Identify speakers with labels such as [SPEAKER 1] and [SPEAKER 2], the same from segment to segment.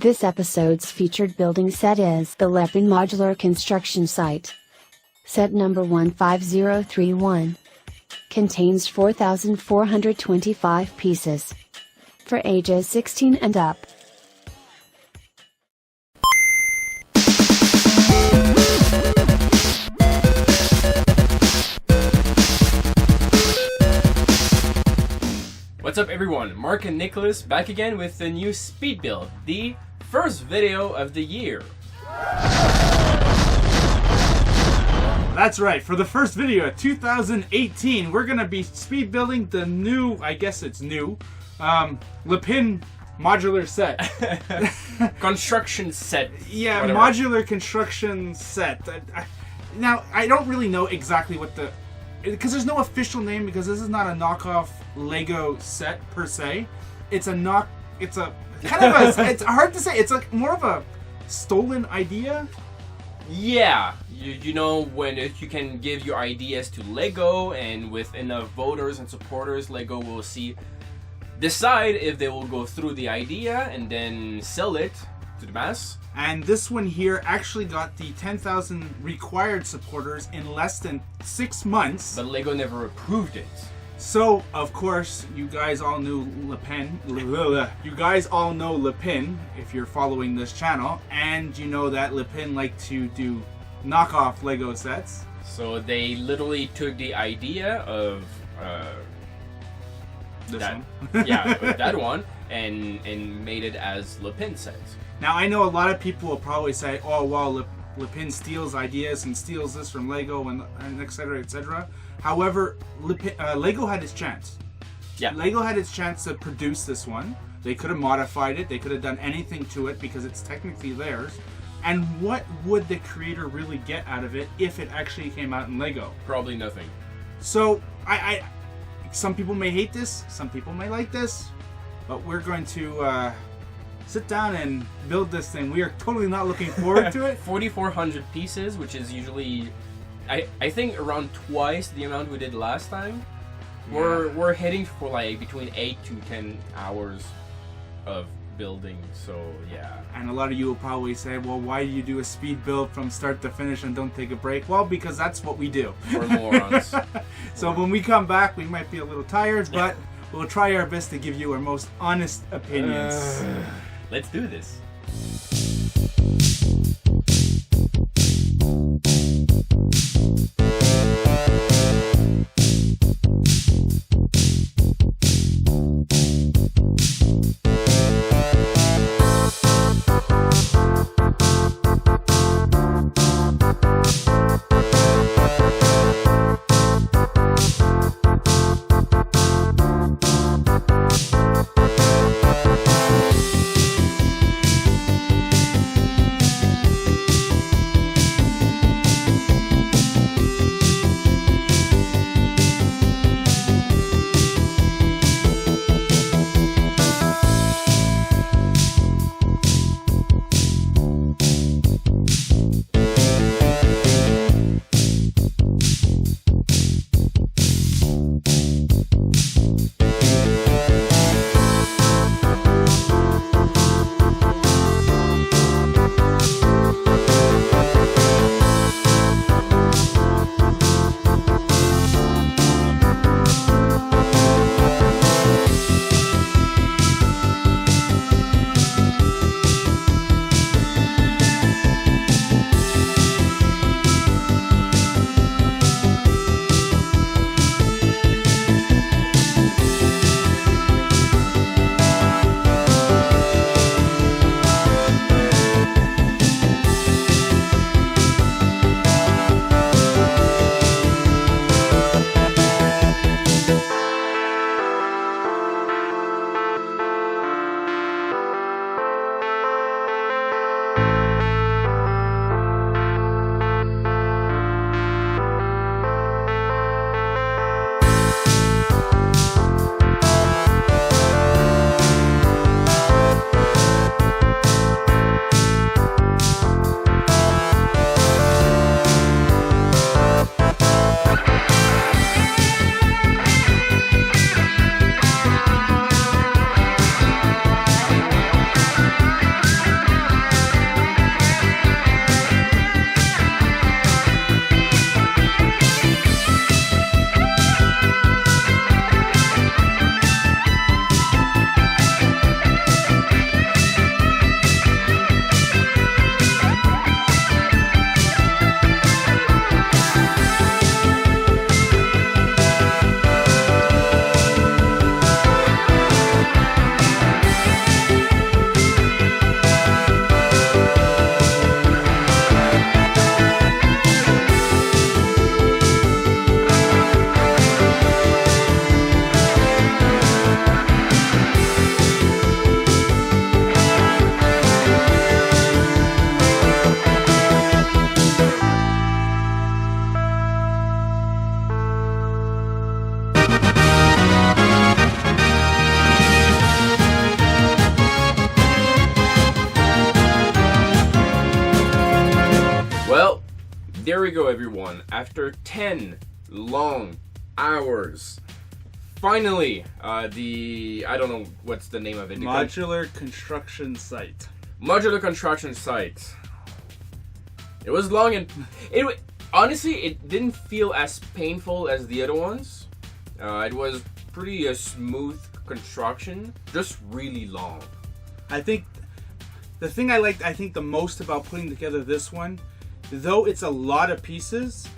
[SPEAKER 1] This episode's featured building set is the Lepin Modular Construction Site. Set number 15031. Contains 4,425 pieces. For ages 16 and up.
[SPEAKER 2] What's up everyone, Mark and Nicholas back again with the new Speedbuild, the first video of the year.
[SPEAKER 3] That's right, for the first video of 2018, we're going to be speed building the new, I guess it's new, Lepin modular set.
[SPEAKER 2] Construction set.
[SPEAKER 3] Yeah,
[SPEAKER 2] whatever.
[SPEAKER 3] Modular construction set. Now, I don't really know exactly what the... Because there's no official name, because this is not a knockoff Lego set per se. It's a it's a kind of a, it's hard to say. It's like more of a stolen idea.
[SPEAKER 2] Yeah, you know, when you can give your ideas to Lego, and with enough voters and supporters, Lego will decide if they will go through the idea and then sell it to the mass.
[SPEAKER 3] And this one here actually got the 10,000 required supporters in less than 6 months.
[SPEAKER 2] But Lego never approved it.
[SPEAKER 3] So, of course, you guys all knew Lepin. You guys all know Lepin if you're following this channel, and you know that Lepin like to do knockoff Lego sets.
[SPEAKER 2] So they literally took the idea of that one and made it as Lepin sets.
[SPEAKER 3] Now, I know a lot of people will probably say, oh, well, Lepin steals ideas and steals this from Lego and etc., etc. However, Lego had its chance.
[SPEAKER 2] Yeah.
[SPEAKER 3] Lego had its chance to produce this one. They could have modified it. They could have done anything to it because it's technically theirs. And what would the creator really get out of it if it actually came out in Lego?
[SPEAKER 2] Probably nothing.
[SPEAKER 3] So, some people may hate this. Some people may like this. But we're going to... sit down and build this thing. We are totally not looking forward to it.
[SPEAKER 2] 4,400 pieces, which is usually, I think, around twice the amount we did last time. Yeah. We're heading for like between 8 to 10 hours of building. So yeah.
[SPEAKER 3] And a lot of you will probably say, well, why do you do a speed build from start to finish and don't take a break? Well, because that's what we do.
[SPEAKER 2] We're morons.
[SPEAKER 3] So when we come back, we might be a little tired, but we'll try our best to give you our most honest opinions.
[SPEAKER 2] Let's do this. go, everyone. After 10 long hours, finally, I don't know what's the name of it.
[SPEAKER 3] Modular Construction Site.
[SPEAKER 2] Modular Construction Site. It was long and honestly, it didn't feel as painful as the other ones. It was pretty a smooth construction, just really long.
[SPEAKER 3] I think the thing I liked, the most about putting together this one, though it's a lot of pieces,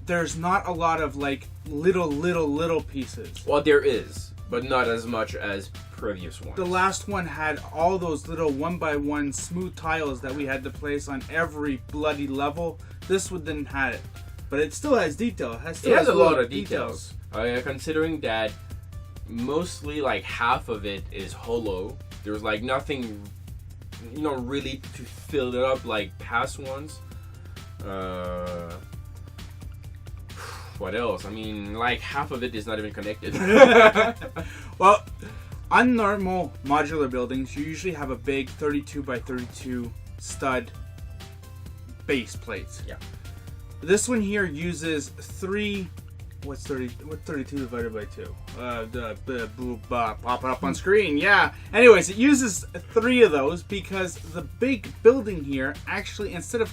[SPEAKER 3] there's not a lot of like little pieces.
[SPEAKER 2] Well, there is, but not as much as previous ones.
[SPEAKER 3] The last one had all those little 1x1 smooth tiles that we had to place on every bloody level. This one didn't have it, but it still has detail. It has
[SPEAKER 2] a lot of details. Considering that mostly like half of it is hollow. There's like nothing, really to fill it up like past ones. What else? I mean, like half of it is not even connected.
[SPEAKER 3] Well, on normal modular buildings, you usually have a big 32 by 32 stud base plate.
[SPEAKER 2] Yeah.
[SPEAKER 3] This one here uses three. What's 32 divided by 2? Pop it up on screen. Yeah. Anyways, it uses 3 of those because the big building here actually, instead of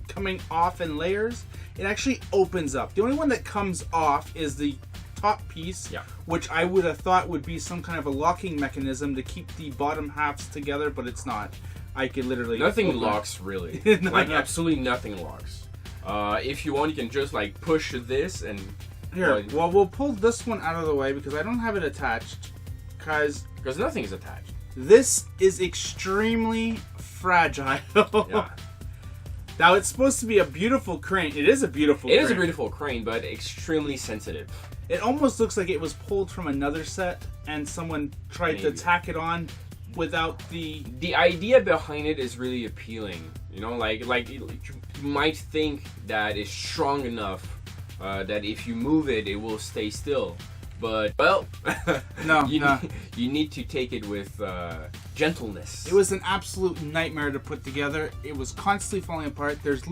[SPEAKER 3] coming off in layers, it actually opens up. The only one that comes off is the top piece, which I would have thought would be some kind of a locking mechanism to keep the bottom halves together, but it's not. I could literally
[SPEAKER 2] nothing locks really. Like absolutely nothing locks. If you want, you can just like push this and
[SPEAKER 3] here. Well, we'll pull this one out of the way because I don't have it attached. Because
[SPEAKER 2] nothing is attached.
[SPEAKER 3] This is extremely fragile. Yeah. Now, it's supposed to be a beautiful crane. It is a beautiful crane.
[SPEAKER 2] It is a beautiful crane, but extremely sensitive.
[SPEAKER 3] It almost looks like it was pulled from another set and someone tried to tack it on without the...
[SPEAKER 2] The idea behind it is really appealing. Like you might think that it's strong enough that if you move it, it will stay still. But, well, you need to take it with gentleness.
[SPEAKER 3] It was an absolute nightmare to put together. It was constantly falling apart. There's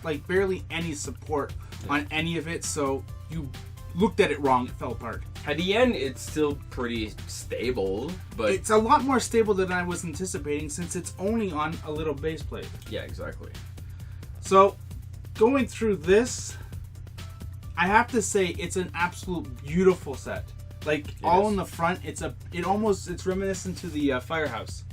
[SPEAKER 3] like barely any support on any of it, so you looked at it wrong, it fell apart.
[SPEAKER 2] At the end, it's still pretty stable, but...
[SPEAKER 3] It's a lot more stable than I was anticipating since it's only on a little base plate.
[SPEAKER 2] Yeah, exactly.
[SPEAKER 3] So, going through this... I have to say it's an absolute beautiful set. Like all in the front, it's reminiscent to the firehouse.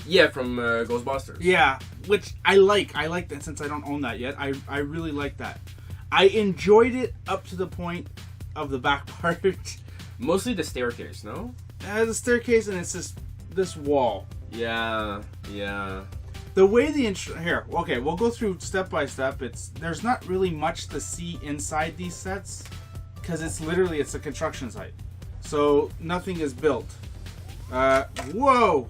[SPEAKER 2] Yeah, from Ghostbusters.
[SPEAKER 3] Yeah, which I like. I like that since I don't own that yet. I really like that. I enjoyed it up to the point of the back part.
[SPEAKER 2] Mostly the staircase, no?
[SPEAKER 3] The staircase and it's this wall.
[SPEAKER 2] Yeah.
[SPEAKER 3] The way here, okay, we'll go through step by step. There's not really much to see inside these sets because it's a construction site, so nothing is built. Whoa!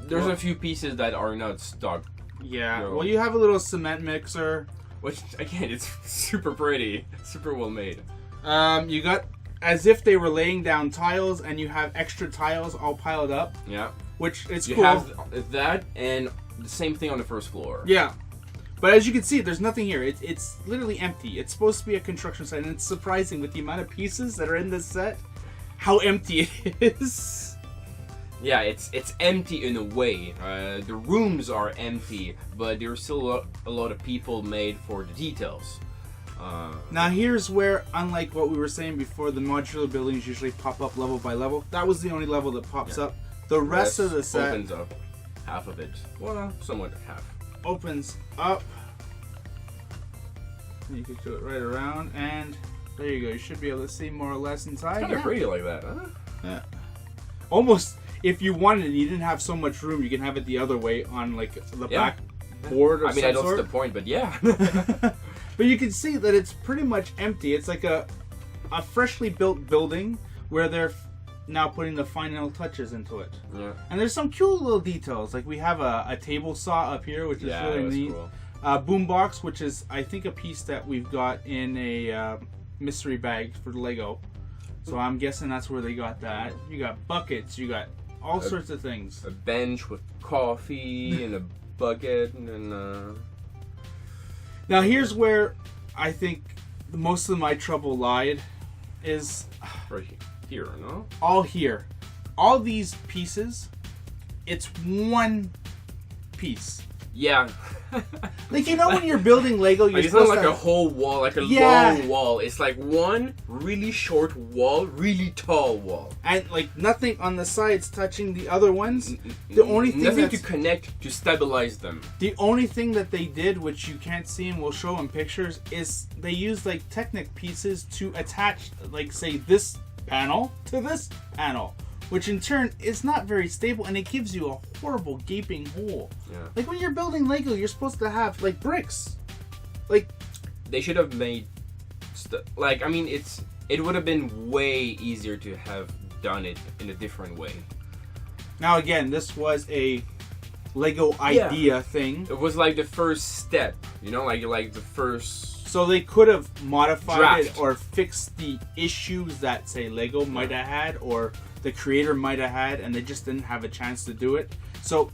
[SPEAKER 2] There's a few pieces that are not stuck.
[SPEAKER 3] Yeah. Well, you have a little cement mixer,
[SPEAKER 2] which again, it's super pretty, super well made.
[SPEAKER 3] You got as if they were laying down tiles, and you have extra tiles all piled up.
[SPEAKER 2] Yeah.
[SPEAKER 3] Which it's
[SPEAKER 2] cool.
[SPEAKER 3] You
[SPEAKER 2] have that and the same thing on the first floor.
[SPEAKER 3] Yeah. But as you can see, there's nothing here. It's literally empty. It's supposed to be a construction site, and it's surprising with the amount of pieces that are in this set, how empty it is.
[SPEAKER 2] Yeah, it's empty in a way. The rooms are empty, but there's still a lot of people made for the details.
[SPEAKER 3] Now here's where, unlike what we were saying before, the modular buildings usually pop up level by level. That was the only level that pops up. The rest of the set
[SPEAKER 2] opens up. Half of it. Well, somewhat half.
[SPEAKER 3] Opens up. You can do it right around, and there you go. You should be able to see more or less inside.
[SPEAKER 2] Kind of pretty like that, huh?
[SPEAKER 3] Yeah. Almost, if you wanted, you didn't have so much room, you can have it the other way on like the back board or something.
[SPEAKER 2] I don't see the point, but yeah.
[SPEAKER 3] But you can see that it's pretty much empty. It's like a freshly built building where they're now putting the final touches into it.
[SPEAKER 2] Yeah.
[SPEAKER 3] And there's some cool little details. Like we have a table saw up here, which is really neat.
[SPEAKER 2] Cool.
[SPEAKER 3] Boombox, which is I think a piece that we've got in a mystery bag for Lego. So I'm guessing that's where they got that. You got buckets. You got all sorts of things.
[SPEAKER 2] A bench with coffee and a bucket and
[SPEAKER 3] Now here's where I think most of my trouble lied is
[SPEAKER 2] Right here, no?
[SPEAKER 3] all here. All these pieces, it's one piece.
[SPEAKER 2] Yeah.
[SPEAKER 3] Like, you know when you're building Lego, you're
[SPEAKER 2] It's not
[SPEAKER 3] supposed
[SPEAKER 2] like
[SPEAKER 3] to...
[SPEAKER 2] a whole wall, like a
[SPEAKER 3] Yeah.
[SPEAKER 2] long wall. It's like one really short wall, really tall wall.
[SPEAKER 3] And, like, nothing on the sides touching the other ones. The only thing
[SPEAKER 2] Nothing to
[SPEAKER 3] that's...
[SPEAKER 2] connect to stabilize them.
[SPEAKER 3] The only thing that they did, which you can't see and we'll show in pictures, is they used, like, Technic pieces to attach, like, say, this panel to this panel. Which in turn is not very stable, and it gives you a horrible gaping hole.
[SPEAKER 2] Yeah.
[SPEAKER 3] Like when you're building Lego, you're supposed to have like bricks. Like
[SPEAKER 2] They should have made, like, I mean, it would have been way easier to have done it in a different way.
[SPEAKER 3] now again, this was a Lego idea thing,
[SPEAKER 2] It was like the first step, you know, like the first.
[SPEAKER 3] so they could have modified it
[SPEAKER 2] Draft.
[SPEAKER 3] or fixed the issues that say Lego might have had or the creator might have had, and they just didn't have a chance to do it. So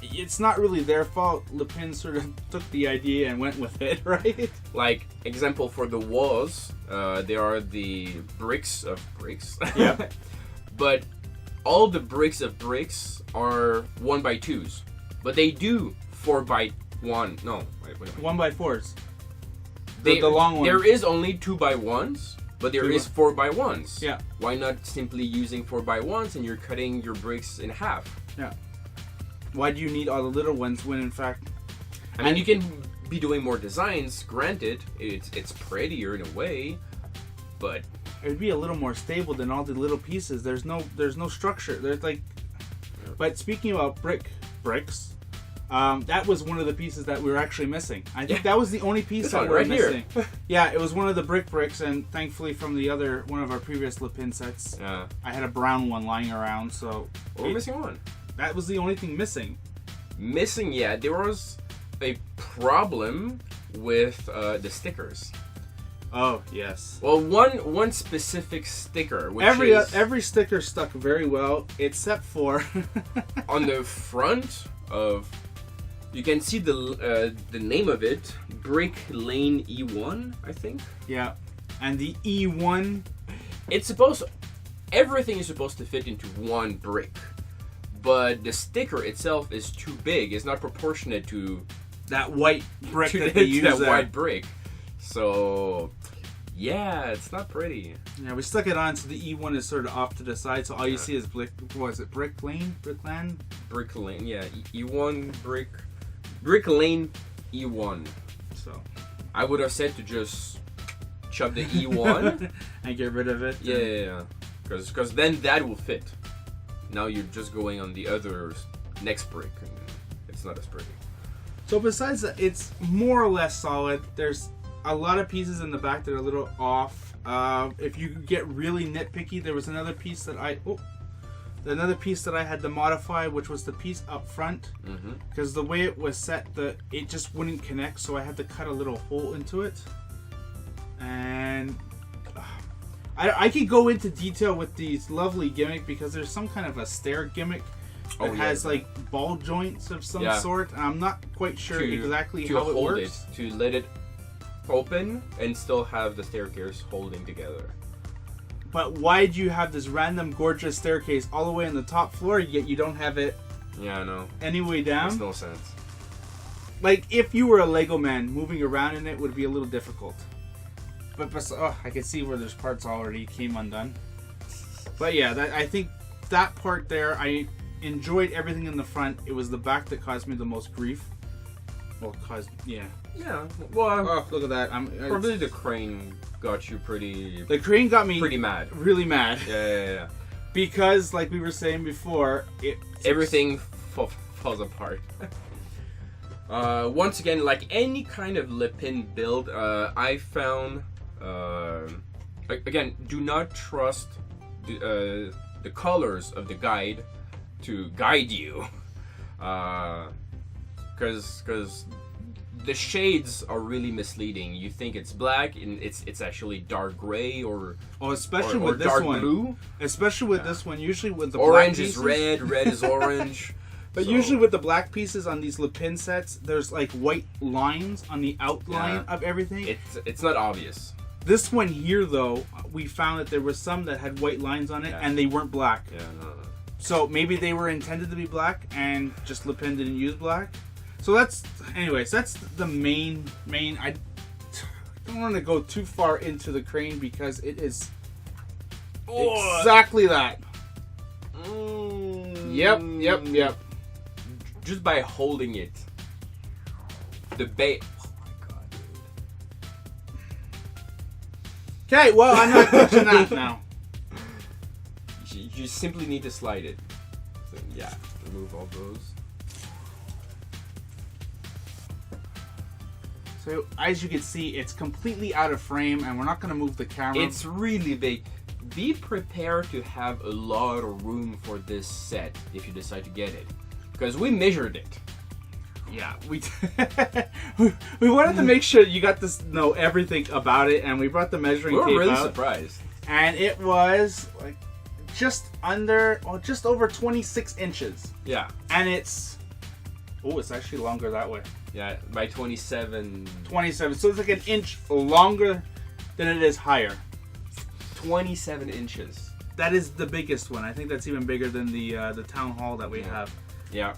[SPEAKER 3] it's not really their fault. Lepin sort of took the idea and went with it, right?
[SPEAKER 2] Like, example for the walls, there are the bricks of bricks.
[SPEAKER 3] Yeah.
[SPEAKER 2] But all the bricks of bricks are 1x2s. But they do 4x1. No, wait.
[SPEAKER 3] 1x4s. The long ones.
[SPEAKER 2] There is only 2x1s, but there is 4x1s.
[SPEAKER 3] Yeah.
[SPEAKER 2] Why not simply using 4x1s and you're cutting your bricks in half?
[SPEAKER 3] Yeah. Why do you need all the little ones when in fact...
[SPEAKER 2] I mean, you can be doing more designs, granted, it's prettier in a way, but...
[SPEAKER 3] It would be a little more stable than all the little pieces. There's no structure. There's like... But speaking about bricks, that was one of the pieces that we were actually missing. I think that was the only piece
[SPEAKER 2] This
[SPEAKER 3] that
[SPEAKER 2] one
[SPEAKER 3] we were
[SPEAKER 2] right here.
[SPEAKER 3] missing. Yeah, it was one of the bricks, and thankfully from one of our previous Lepin sets,
[SPEAKER 2] Yeah.
[SPEAKER 3] I had a brown one lying around, so...
[SPEAKER 2] We're missing one.
[SPEAKER 3] That was the only thing missing.
[SPEAKER 2] There was a problem with the stickers.
[SPEAKER 3] Oh, yes.
[SPEAKER 2] Well, one specific sticker, which is
[SPEAKER 3] Every sticker stuck very well, except for...
[SPEAKER 2] on the front of. You can see the name of it, Brick Lane E1, I think.
[SPEAKER 3] Yeah, and the E1...
[SPEAKER 2] Everything is supposed to fit into one brick, but the sticker itself is too big. It's not proportionate to
[SPEAKER 3] That white brick
[SPEAKER 2] to
[SPEAKER 3] that they use
[SPEAKER 2] that
[SPEAKER 3] there.
[SPEAKER 2] white brick. So, yeah, it's not pretty.
[SPEAKER 3] Yeah, we stuck it on so the E1 is sort of off to the side, so all you see is Brick Lane?
[SPEAKER 2] Brick Lane, yeah, E1 Brick Lane E1.
[SPEAKER 3] So,
[SPEAKER 2] I would have said to just chop the E1.
[SPEAKER 3] and get rid of it.
[SPEAKER 2] Yeah. Because then that will fit. Now you're just going on the other next brick, and it's not as pretty.
[SPEAKER 3] So besides that, it's more or less solid. There's a lot of pieces in the back that are a little off. If you get really nitpicky, there was another piece that I had to modify, which was the piece up front, because the way it was set, it just wouldn't connect, so I had to cut a little hole into it. And I could go into detail with these lovely gimmick because there's some kind of a stair gimmick that has like ball joints of some sort. And I'm not quite sure exactly how it works.
[SPEAKER 2] To let it open and still have the staircase holding together.
[SPEAKER 3] But why do you have this random gorgeous staircase all the way on the top floor, yet you don't have it
[SPEAKER 2] Yeah, I know.
[SPEAKER 3] any way down?
[SPEAKER 2] Makes no sense.
[SPEAKER 3] Like, if you were a Lego man, moving around in it would be a little difficult. But I can see where there's parts already came undone. But yeah, I think that part there, I enjoyed everything in the front. It was the back that caused me the most grief. Well,
[SPEAKER 2] Yeah, well,
[SPEAKER 3] Oh, look at that.
[SPEAKER 2] probably the crane got you pretty
[SPEAKER 3] The crane got me
[SPEAKER 2] mad.
[SPEAKER 3] really mad.
[SPEAKER 2] Yeah.
[SPEAKER 3] Because, like we were saying before,
[SPEAKER 2] Everything falls apart. Once again, like any kind of Lepin build, I found, again, do not trust the colors of the guide to guide you, because the shades are really misleading. You think it's black, and it's actually dark gray or
[SPEAKER 3] especially
[SPEAKER 2] or
[SPEAKER 3] with this
[SPEAKER 2] dark
[SPEAKER 3] one.
[SPEAKER 2] blue.
[SPEAKER 3] Especially with this one, usually with the
[SPEAKER 2] Orange
[SPEAKER 3] black
[SPEAKER 2] is
[SPEAKER 3] pieces,
[SPEAKER 2] red is orange.
[SPEAKER 3] But
[SPEAKER 2] So-
[SPEAKER 3] usually with the black pieces on these Lepin sets, there's like white lines on the outline of everything.
[SPEAKER 2] It's not obvious.
[SPEAKER 3] This one here, though, we found that there were some that had white lines on it, and they weren't black.
[SPEAKER 2] Yeah, no.
[SPEAKER 3] So maybe they were intended to be black, and just Lepin didn't use black. So that's, anyways, that's the main. I don't want to go too far into the crane because it is exactly that. Yep.
[SPEAKER 2] Just by holding it, the bait. Oh my god, dude.
[SPEAKER 3] Okay, well, I'm not touching that now.
[SPEAKER 2] You simply need to slide it. So, yeah, remove all those.
[SPEAKER 3] So as you can see, it's completely out of frame, and we're not going to move the camera.
[SPEAKER 2] It's really big. Be prepared to have a lot of room for this set if you decide to get it, because we measured it.
[SPEAKER 3] Yeah, we we wanted to make sure you got to know everything about it, and we brought the measuring tape
[SPEAKER 2] We're really
[SPEAKER 3] out,
[SPEAKER 2] surprised.
[SPEAKER 3] and it was like just over 26 inches,
[SPEAKER 2] Yeah,
[SPEAKER 3] and it's actually longer that way.
[SPEAKER 2] yeah, by 27.
[SPEAKER 3] 27, so it's like an inch longer than it is higher.
[SPEAKER 2] 27 inches.
[SPEAKER 3] That is the biggest one. I think that's even bigger than the town hall that we have.
[SPEAKER 2] Yeah.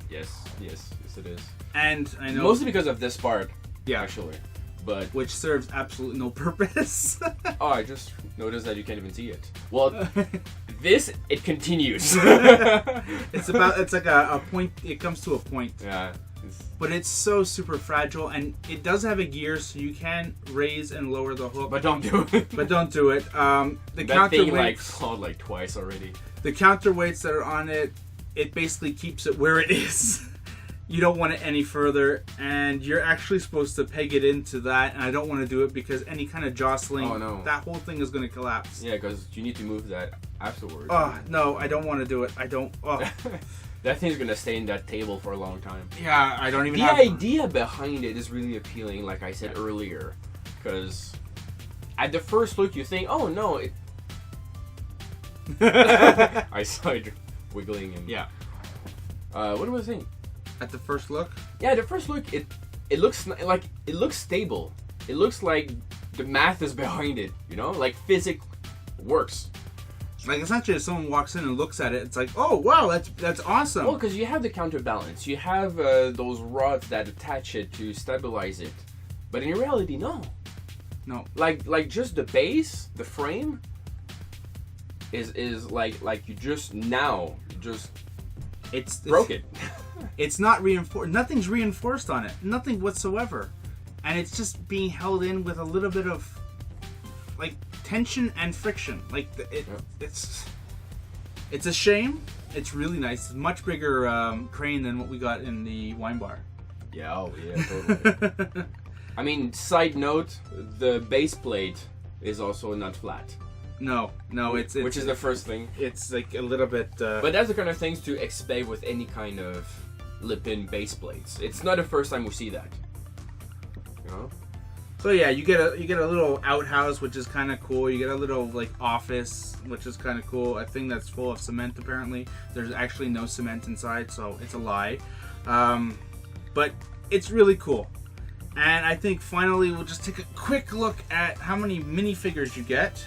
[SPEAKER 2] Yes, it is.
[SPEAKER 3] And I know
[SPEAKER 2] Mostly because of this part.
[SPEAKER 3] Yeah.
[SPEAKER 2] Actually, but
[SPEAKER 3] which serves absolutely no purpose.
[SPEAKER 2] oh, I just noticed that you can't even see it. Well, it continues.
[SPEAKER 3] It's like a point. It comes to a point.
[SPEAKER 2] Yeah.
[SPEAKER 3] But it's so super fragile, and it does have a gear, so you can raise and lower the hook.
[SPEAKER 2] But don't do it.
[SPEAKER 3] But don't do it. The
[SPEAKER 2] That thing like
[SPEAKER 3] counterweights,
[SPEAKER 2] fall like twice already.
[SPEAKER 3] the counterweights that are on it, it basically keeps it where it is. You don't want it any further, and you're actually supposed to peg it into that. And I don't want to do it because any kind of jostling,
[SPEAKER 2] Oh, no.
[SPEAKER 3] that whole thing is going to collapse.
[SPEAKER 2] Yeah, because you need to move that afterwards.
[SPEAKER 3] Oh no, I don't want to do it. I don't. Oh.
[SPEAKER 2] That thing's gonna stay in that table for a long time.
[SPEAKER 3] Yeah, I don't even.
[SPEAKER 2] The
[SPEAKER 3] have
[SPEAKER 2] idea behind it is really appealing, like I said earlier, because at the first look you think, "Oh no!" I saw it wiggling and
[SPEAKER 3] Yeah.
[SPEAKER 2] What was I saying?
[SPEAKER 3] At the first look.
[SPEAKER 2] Yeah, the first look it looks like it looks stable. It looks like the math is behind it. You know, like physics works.
[SPEAKER 3] Like essentially, if someone walks in and looks at it, it's like, oh wow, that's awesome.
[SPEAKER 2] Well, because you have the counterbalance, you have those rods that attach it to stabilize it, but in reality, no. Like just the base, the frame is like you just broke it.
[SPEAKER 3] It's not reinforced. Nothing's reinforced on it. Nothing whatsoever, and it's just being held in with a little bit of like tension and friction. Like it's a shame. It's really nice. It's a much bigger crane than what we got in the wine bar.
[SPEAKER 2] Yeah, oh yeah, totally. I mean, side note, the base plate is also not flat.
[SPEAKER 3] No, it's
[SPEAKER 2] which is the first thing.
[SPEAKER 3] It's like a little bit.
[SPEAKER 2] But that's the kind of things to expect with any kind of Lepin base plates. It's not the first time we see that. You know.
[SPEAKER 3] So yeah, you get a little outhouse, which is kind of cool. You get a little like office, which is kind of cool. A thing that's full of cement. Apparently, there's actually no cement inside, so it's a lie. But it's really cool. And I think finally we'll just take a quick look at how many minifigures you get.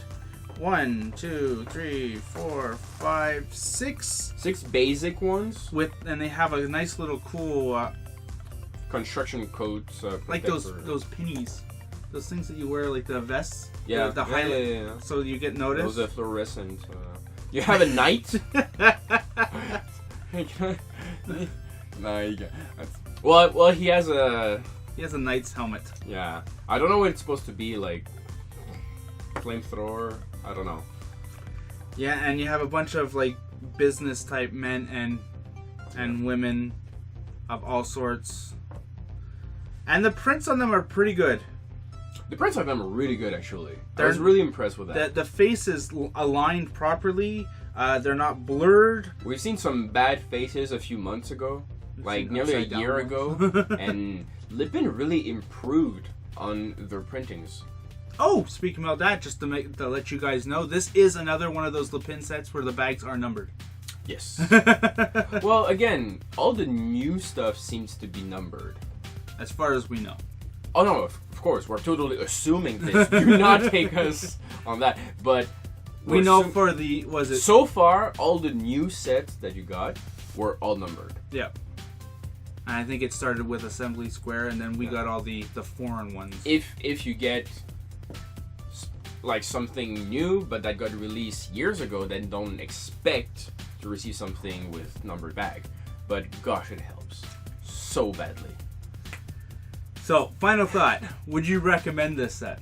[SPEAKER 3] 1, 2, 3, 4, 5, 6.
[SPEAKER 2] 6 basic ones
[SPEAKER 3] And they have a nice little cool
[SPEAKER 2] construction coats.
[SPEAKER 3] like those pennies. Those things that you wear, like the vests.
[SPEAKER 2] Yeah.
[SPEAKER 3] The highlight.
[SPEAKER 2] Yeah.
[SPEAKER 3] So you get noticed.
[SPEAKER 2] Those are fluorescent. You have a knight? No, you got. Well, he has a.
[SPEAKER 3] He has a knight's helmet.
[SPEAKER 2] Yeah. I don't know what it's supposed to be, like. Flamethrower? I don't know.
[SPEAKER 3] Yeah, and you have a bunch of like business type men and women of all sorts. And the prints on them are pretty good.
[SPEAKER 2] The prints on them are really good, actually. I
[SPEAKER 3] They're-
[SPEAKER 2] was really impressed with that.
[SPEAKER 3] The face is aligned properly. They're not blurred.
[SPEAKER 2] We've seen some bad faces a few months ago, like
[SPEAKER 3] seen
[SPEAKER 2] nearly a
[SPEAKER 3] upside down
[SPEAKER 2] year
[SPEAKER 3] ones.
[SPEAKER 2] ago, and Lepin really improved on their printings.
[SPEAKER 3] Oh, speaking about that, just to let you guys know, this is another one of those Lepin sets where the bags are numbered.
[SPEAKER 2] Yes. Well, again, all the new stuff seems to be numbered.
[SPEAKER 3] As far as we know.
[SPEAKER 2] Oh no, of course, we're totally assuming this. Do not take us on that. But
[SPEAKER 3] We know for the, was it?
[SPEAKER 2] so far, all the new sets that you got were all numbered.
[SPEAKER 3] Yeah. And I think it started with Assembly Square, and then we got all the foreign ones.
[SPEAKER 2] If you get like something new, but that got released years ago, then don't expect to receive something with numbered bag. But gosh, it helps so badly.
[SPEAKER 3] So, final thought. Would you recommend this set?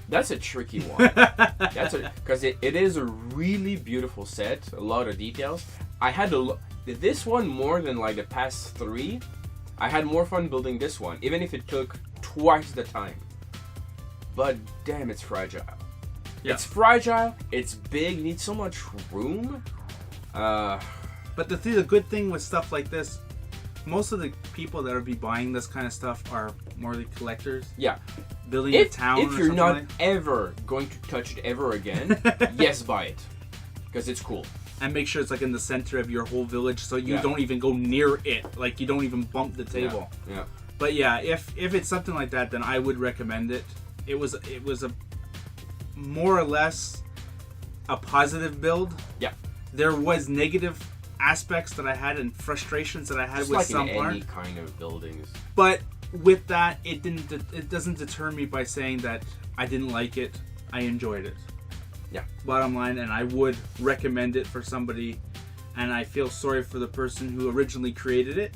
[SPEAKER 2] That's a tricky one. Because it is a really beautiful set, a lot of details. I had this one more than like the past 3. I had more fun building this one, even if it took twice the time. But damn, it's fragile. Yeah. It's fragile. It's big. Needs so much room.
[SPEAKER 3] But the good thing with stuff like this, most of the people that will be buying this kind of stuff are more the collectors.
[SPEAKER 2] Yeah.
[SPEAKER 3] Building a town.
[SPEAKER 2] If you're not ever going to touch it ever again, yes, buy it, because it's cool.
[SPEAKER 3] And make sure it's like in the center of your whole village, so you don't even go near it. Like you don't even bump the table.
[SPEAKER 2] Yeah.
[SPEAKER 3] But yeah, if it's something like that, then I would recommend it. It was a more or less a positive build.
[SPEAKER 2] Yeah.
[SPEAKER 3] There was negative aspects that I had and frustrations that I had
[SPEAKER 2] just
[SPEAKER 3] with
[SPEAKER 2] like
[SPEAKER 3] some
[SPEAKER 2] in
[SPEAKER 3] part.
[SPEAKER 2] any kind of buildings.
[SPEAKER 3] But with that, it doesn't deter me by saying that I didn't like it. I enjoyed it.
[SPEAKER 2] Yeah.
[SPEAKER 3] Bottom line, and I would recommend it for somebody. And I feel sorry for the person who originally created it.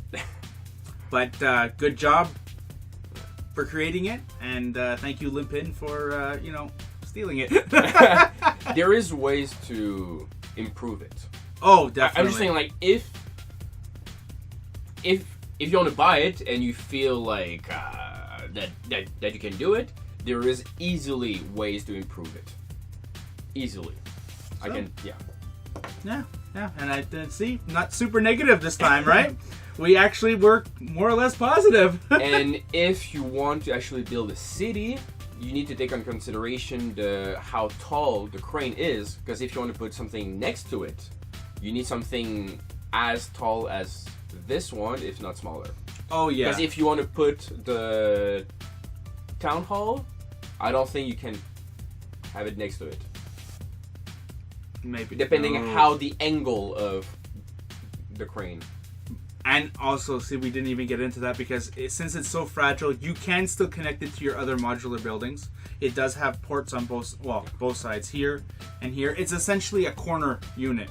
[SPEAKER 3] But good job for creating it, and thank you, Lepin, for stealing it.
[SPEAKER 2] There is ways to improve it.
[SPEAKER 3] Oh, definitely.
[SPEAKER 2] I'm just saying, like, if you want to buy it and you feel like that you can do it, there is easily ways to improve it. Easily, so,
[SPEAKER 3] Yeah, and I didn't see not super negative this time, right? We actually were more or less positive.
[SPEAKER 2] And if you want to actually build a city, you need to take into consideration how tall the crane is, because if you want to put something next to it, you need something as tall as this one, if not smaller.
[SPEAKER 3] Oh yeah.
[SPEAKER 2] Because if you want to put the town hall, I don't think you can have it next to it.
[SPEAKER 3] Maybe.
[SPEAKER 2] Depending on how the angle of the crane.
[SPEAKER 3] And also, see, we didn't even get into that because since it's so fragile, you can still connect it to your other modular buildings. It does have ports on both sides, here and here. It's essentially a corner unit.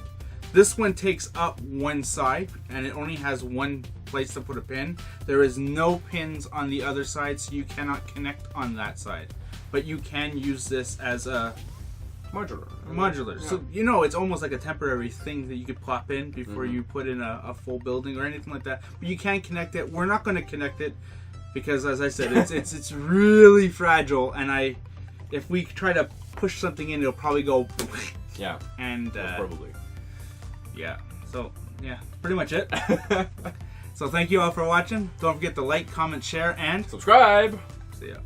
[SPEAKER 3] This one takes up one side, and it only has one place to put a pin. There is no pins on the other side, so you cannot connect on that side. But you can use this as a modular.
[SPEAKER 2] Yeah.
[SPEAKER 3] So it's almost like a temporary thing that you could pop in before you put in a full building or anything like that. But you can connect it. We're not going to connect it because, as I said, it's really fragile. And if we try to push something in, it'll probably go.
[SPEAKER 2] Yeah.
[SPEAKER 3] And
[SPEAKER 2] probably.
[SPEAKER 3] Yeah. So yeah, pretty much it. So thank you all for watching. Don't forget to like, comment, share, and
[SPEAKER 2] subscribe.
[SPEAKER 3] See ya.